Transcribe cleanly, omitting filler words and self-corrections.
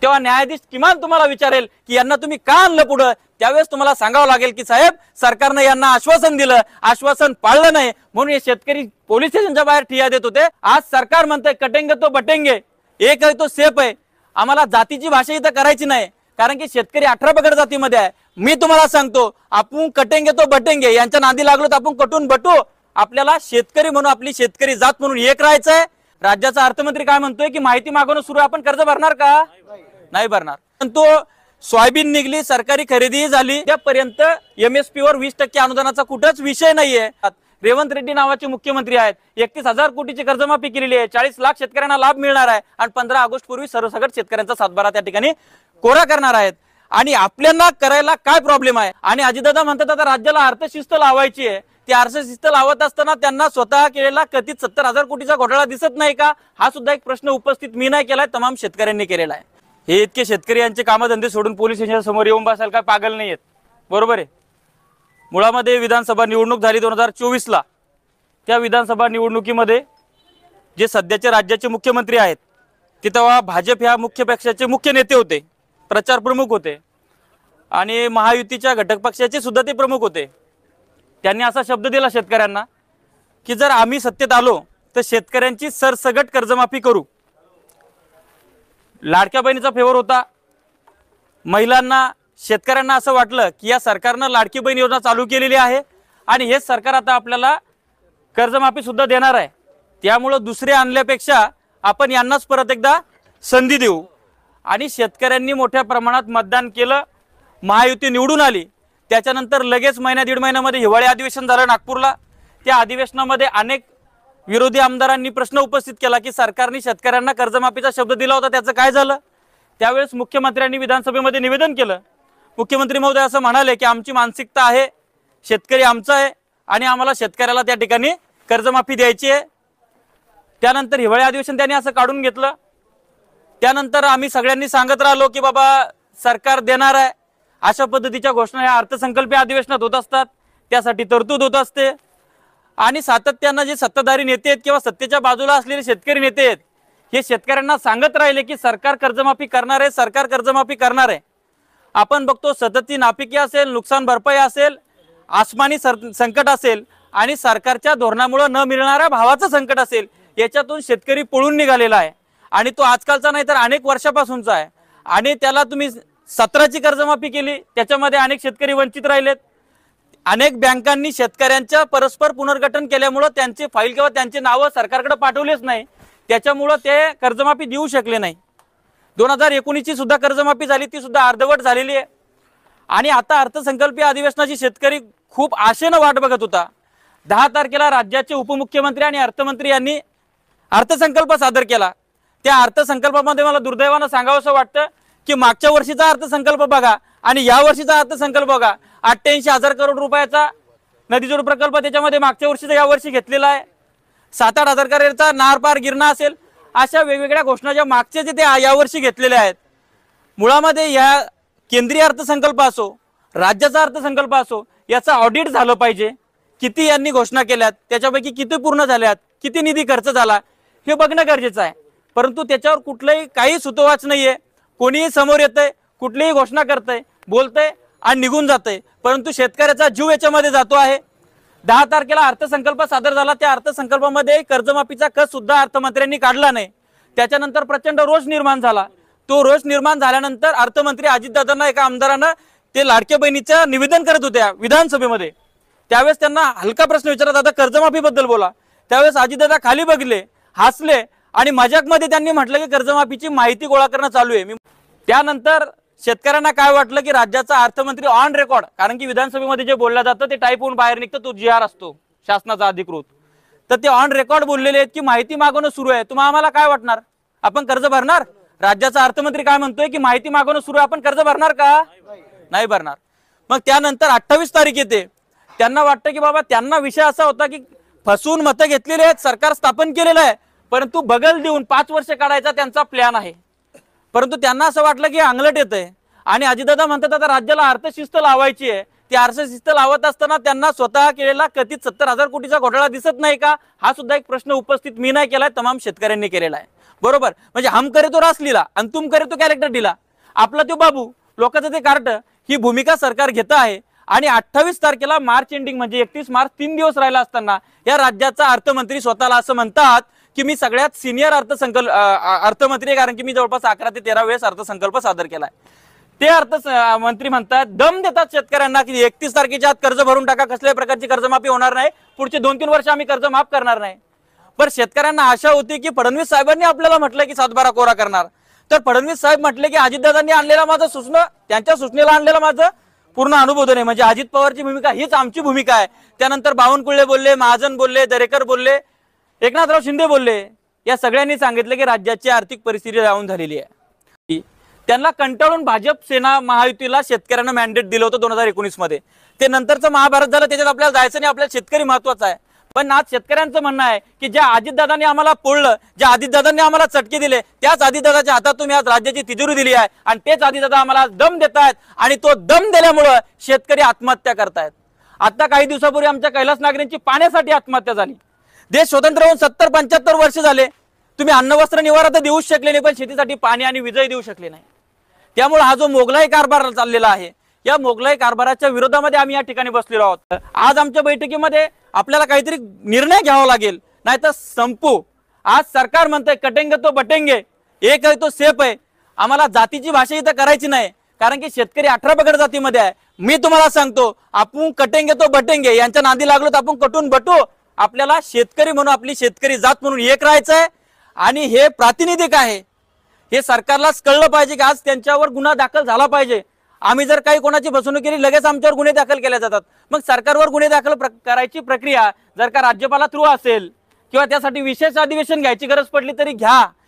तेव्हा न्यायाधीश किमान तुम्हाला विचारेल की यांना तुम्ही का आणलं पुढे। त्यावेळेस तुम्हाला सांगावं लागेल की साहेब सरकारने यांना आश्वासन दिलं, आश्वासन पाळलं नाही म्हणून हे शेतकरी पोलीस स्टेशनच्या बाहेर ठिय्या देत होते। आज सरकार म्हणतंय कटेंगे तो बटेंगे, एक आहे तो सेफ आहे। आम्हाला जातीची भाषा इथं करायची नाही, कारण की शेतकरी 18 पगड जातीमध्ये आहे। मी तुम्हाला सांगतो आपण कटेंगे तो बटेंगे यांच्या नादी लागलो तर आपण कटून बटू। आपल्याला शेतकरी म्हणून आपली शेतकरी जात म्हणून एक राहायचंय। राज्याचा अर्थमंत्री काय म्हणतोय की माहिती मागवणं सुरू, आपण कर्ज भरणार का? नाही भरणार। पण तो सोयाबीन निघली, सरकारी खरेदी झाली, त्यापर्यंत MSP वर 20% अनुदानाचा कुठंच विषय नाहीये। रेवंत रेड्डी नावाचे मुख्यमंत्री आहेत, 31,000 कोटीची कर्जमाफी केलेली आहे, 40 लाख शेतकऱ्यांना लाभ मिळणार आहे आणि 15 ऑगस्ट पूर्वी सर्वसकट शेतकऱ्यांचा सातबारा त्या ठिकाणी कोरा करणार आहेत। आणि आपल्याला करायला काय प्रॉब्लेम आहे? आणि अजितदादा म्हणतात आता राज्याला अर्थशिस्त लावायची आहे, ती अर्थशिस्त लावत असताना त्यांना स्वतः केलेला कथित 70,000 कोटीचा घोटाळा दिसत नाही का? हा सुद्धा एक प्रश्न उपस्थित मी नाही केलाय, तमाम शेतकऱ्यांनी केलेला आहे। हे इतके शेतकरी यांचे कामधंदे सोडून पोलीस स्टेशनच्या समोर येऊन बसायला काय पागल नाहीयेत, बरोबर आहे? मुळामध्ये विधानसभा निवडणूक झाली 2024ला, त्या विधानसभा निवडणुकीमध्ये जे सध्याचे राज्याचे मुख्यमंत्री आहेत ते तेव्हा भाजप ह्या मुख्य पक्षाचे मुख्य नेते होते, प्रचार प्रमुख होते आणि महायुतीच्या घटक पक्षाचे सुद्धा ते प्रमुख होते। त्यांनी असा शब्द दिला शेतकऱ्यांना की जर आम्ही सत्तेत आलो तर शेतकऱ्यांची सरसगट कर्जमाफी करू। लाडक्या बहिणीचा फेवर होता, महिलांना शेतकऱ्यांना असं वाटलं की या सरकारनं लाडकी बहीण योजना चालू केलेली आहे आणि हेच सरकार आता आपल्याला कर्जमाफी सुद्धा देणार आहे, त्यामुळे दुसरे आणल्यापेक्षा आपण यांनाच परत एकदा संधी देऊ। आणि शेतकऱ्यांनी मोठ्या प्रमाणात मतदान केलं, महायुती निवडून आली। त्याच्यानंतर लगेच महिना दीड महिन्यामध्ये हिवाळी अधिवेशन झालं नागपूरला। त्या अधिवेशनामध्ये अनेक विरोधी आमदारांनी प्रश्न उपस्थित केला की सरकारने शेतकऱ्यांना कर्जमाफीचा शब्द दिला होता, त्याचं काय झालं? त्यावेळेस मुख्यमंत्र्यांनी विधानसभेमध्ये निवेदन केलं। मुख्यमंत्री महोदय असं म्हणाले की आमची मानसिकता आहे, शेतकरी आमचा आहे आणि आम्हाला शेतकऱ्याला त्या ठिकाणी कर्जमाफी द्यायची आहे। त्यानंतर हिवाळी अधिवेशन त्यांनी असं काढून घेतलं। त्यानंतर आम्ही सगळ्यांनी सांगत राहिलो की बाबा सरकार देणार आहे, अशा पद्धतीच्या घोषणा या अर्थसंकल्पीय अधिवेशनात होत असतात, त्यासाठी तरतूद होत असते। आणि सातत्यानं जे सत्ताधारी नेते आहेत किंवा सत्तेच्या बाजूला असलेले शेतकरी नेते आहेत हे शेतकऱ्यांना सांगत राहिले की सरकार कर्जमाफी करणार आहे, सरकार कर्जमाफी करणार आहे। आपण बघतो सततची नापिकी असेल, नुकसान भरपाई असेल, आसमानी संकट असेल आणि सरकारच्या धोरणामुळे न मिळणाऱ्या भावाचं संकट असेल, याच्यातून शेतकरी पळून निघालेला आहे आणि तो आजकालचा नाही तर अनेक वर्षापासूनचा आहे। आणि त्याला तुम्ही 17ची कर्जमाफी केली, त्याच्यामध्ये अनेक शेतकरी वंचित राहिलेत। अनेक बँकांनी शेतकऱ्यांच्या परस्पर पुनर्गठन केल्यामुळे त्यांचे फाईल किंवा त्यांचे नाव सरकारकडे पाठवलेच नाही, त्याच्यामुळे ते कर्जमाफी देऊ शकले नाही। 2019ची सुद्धा कर्जमाफी झाली, ती सुद्धा अर्धवट झालेली आहे। आणि आता अर्थसंकल्पीय अधिवेशनाची शेतकरी खूप आशेने वाट बघत होता। 10 तारखेला राज्याचे उपमुख्यमंत्री आणि अर्थमंत्री यांनी अर्थसंकल्प सादर केला। त्या अर्थसंकल्पामध्ये मला दुर्दैवानं सांगावंसं वाटतं की मागच्या वर्षीचा अर्थसंकल्प बघा आणि या वर्षीचा अर्थसंकल्प बघा, 88,000 करोड रुपयाचा नदीजोड प्रकल्प त्याच्यामध्ये मागच्या वर्षीचा या वर्षी घेतलेला आहे। 7-8 हजार करोडचा नार पार गिरणा असेल, अशा वेगवेगळ्या घोषणा ज्या मागचे जे ते यावर्षी घेतलेल्या आहेत। मुळामध्ये या केंद्रीय अर्थसंकल्प असो, राज्याचा अर्थसंकल्प असो, याचा ऑडिट झालं पाहिजे। किती यांनी घोषणा केल्यात, त्याच्यापैकी किती पूर्ण झाल्यात, किती निधी खर्च झाला हे बघणं गरजेचं आहे। परंतु त्याच्यावर कुठलंही काही सुतोवाच नाहीये, कोणीही समोर येतंय, कुठलीही घोषणा करतंय, बोलतंय आणि निघून जातंय, परंतु शेतकऱ्याचा जीव याच्यामध्ये जातो आहे। 10 तारखेला अर्थसंकल्प सादर झाला, त्या अर्थसंकल्पामध्ये कर्जमाफीचा कस सुद्धा अर्थमंत्र्यांनी काढला नाही। त्याच्यानंतर प्रचंड रोष निर्माण झाला। तो रोष निर्माण झाल्यानंतर अर्थमंत्री अजितदादांना एका आमदारानं ते लाडक्या बहिणीचं निवेदन करत होत्या विधानसभेमध्ये, त्यावेळेस त्यांना हलका प्रश्न विचारला, दादा कर्जमाफीबद्दल बोला। त्यावेळेस अजितदादा खाली बघले, हसले आणि मजाकमध्ये त्यांनी म्हटलं की कर्जमाफीची माहिती गोळा करणं चालू आहे। त्यानंतर शेतकऱ्यांना काय वाटलं की राज्याचा अर्थमंत्री ऑन रेकॉर्ड, कारण की विधानसभेमध्ये जे बोललं जातं ते टाईप होऊन बाहेर निघतं, तो GR असतो शासनाचा अधिकृत, तर ते ऑन रेकॉर्ड बोललेले आहेत की माहिती मागवणं सुरू आहे। तुम्हाला आम्हाला काय वाटणार, आपण कर्ज भरणार? राज्याचा अर्थमंत्री काय म्हणतोय की माहिती मागवणं सुरू आहे, आपण कर्ज भरणार का? नाही भरणार। मग त्यानंतर 28 तारीख येते, त्यांना वाटतं की बाबा त्यांना विषय असा होता की फसवून मतं घेतलेली आहेत, सरकार स्थापन केलेलं आहे, परंतु बगल देऊन 5 वर्ष काढायचा त्यांचा प्लॅन आहे। परंतु त्यांना असं वाटलं की अंगलट येतंय आणि अजितदादा म्हणतात आता राज्याला अर्थशिस्त लावायची आहे। ती अर्थशिस्त लावत असताना त्यांना स्वतः केलेला कथित 70,000 कोटीचा घोटाळा दिसत नाही का? हा सुद्धा एक प्रश्न उपस्थित मी नाही केलाय, तमाम शेतकऱ्यांनी केलेला आहे। बरोबर, म्हणजे हम करे तो रास लिहिला आणि तुम करे तो कॅरेक्टर दिला. आपला तो बाबू लोकांचं ते कार्ट, ही भूमिका सरकार घेत आहे. आणि 28 तारखेला मार्च एंडिंग म्हणजे 31 मार्च 3 दिवस राहिला असताना या राज्याचा अर्थमंत्री स्वतःला असं म्हणतात की मी सगळ्यात सिनियर अर्थमंत्री आहे, कारण की मी जवळपास 11 ते 13 वेळेस अर्थसंकल्प सादर केलाय. ते अर्थमंत्री म्हणतात, दम देतात शेतकऱ्यांना की 31 तारखेच्या आत कर्ज भरून टाका, कसल्याही प्रकारची कर्जमाफी होणार नाही, पुढचे 2-3 वर्ष आम्ही कर्ज माफ करणार नाही. पण शेतकऱ्यांना आशा होती की फडणवीस साहेबांनी आपल्याला म्हटलं की 7/12 कोरा करणार, तर फडणवीस साहेब म्हटले की अजितदादांनी आणलेला माझं सूचना, त्यांच्या सूचनेला आणलेलं माझं पूर्ण अनुमोदन आहे. म्हणजे अजित पवारची भूमिका हीच आमची भूमिका आहे. त्यानंतर बावनकुळे बोलले, महाजन बोलले, दरेकर बोलले, एकनाथराव शिंदे बोलले, या सगळ्यांनी सांगितलं की राज्याची आर्थिक परिस्थिती डाऊन झालेली आहे. त्यांना कंटाळून भाजप सेना महायुतीला शेतकऱ्यांना मॅन्डेट दिलं होतं 2019 मध्ये. ते नंतरचं महाभारत झालं, त्याच्यात आपल्याला जायचं नाही, आपल्याला शेतकरी महत्वाचा आहे. पण आज शेतकऱ्यांचं म्हणणं आहे की ज्या अजितदादांनी आम्हाला पोळलं, ज्या अजितदादांनी आम्हाला चटके दिले, त्याच अजितदादाच्या हातात तुम्ही आज राज्याची तिजोरी दिली आहे आणि तेच अजितदादा आम्हाला दम देत आहेत. आणि तो दम दिल्यामुळं शेतकरी आत्महत्या करतायत. आता काही दिवसापूर्वी आमच्या कैलास नागरेंची पाण्यासाठी आत्महत्या झाली. देश स्वतंत्र होऊन 70-75 वर्ष झाले, तुम्ही अन्न वस्त्र निवारा तर देऊच शकले नाही, पण शेतीसाठी पाणी आणि वीजही देऊ शकले नाही. त्यामुळे हा जो मोगलाई कारभार चाललेला आहे, या मोगलाई कारभाराच्या विरोधामध्ये आम्ही या ठिकाणी बसलेलो आहोत. आज आमच्या बैठकीमध्ये आपल्याला काहीतरी निर्णय घ्यावा लागेल, नाहीतर संपू. आज सरकार म्हणतंय कटेंगे तो बटेंगे, एक आहे तो सेफ आहे. आम्हाला जातीची भाषा इथं करायची नाही, कारण की शेतकरी 18 पगड जातीमध्ये आहे. मी तुम्हाला सांगतो, आपण कटेंगे तो बटेंगे यांच्या नादी लागलो तर आपण कटून बटू. आपल्याला शेतकरी म्हणून, आपली शेतकरी जात म्हणून एक राहायचं आहे. आणि हे प्रातिनिधिक आहे, हे सरकारलाच कळलं पाहिजे की आज त्यांच्यावर गुन्हा दाखल झाला पाहिजे. आम्ही जर काही कोणाची फसवणूक केली, लगेच आमच्यावर गुन्हे दाखल केले जातात. मग सरकारवर गुन्हे दाखल करायची प्रक्रिया जर का राज्यपाला थ्रू असेल किंवा त्यासाठी विशेष अधिवेशन घ्यायची गरज पडली तरी घ्या.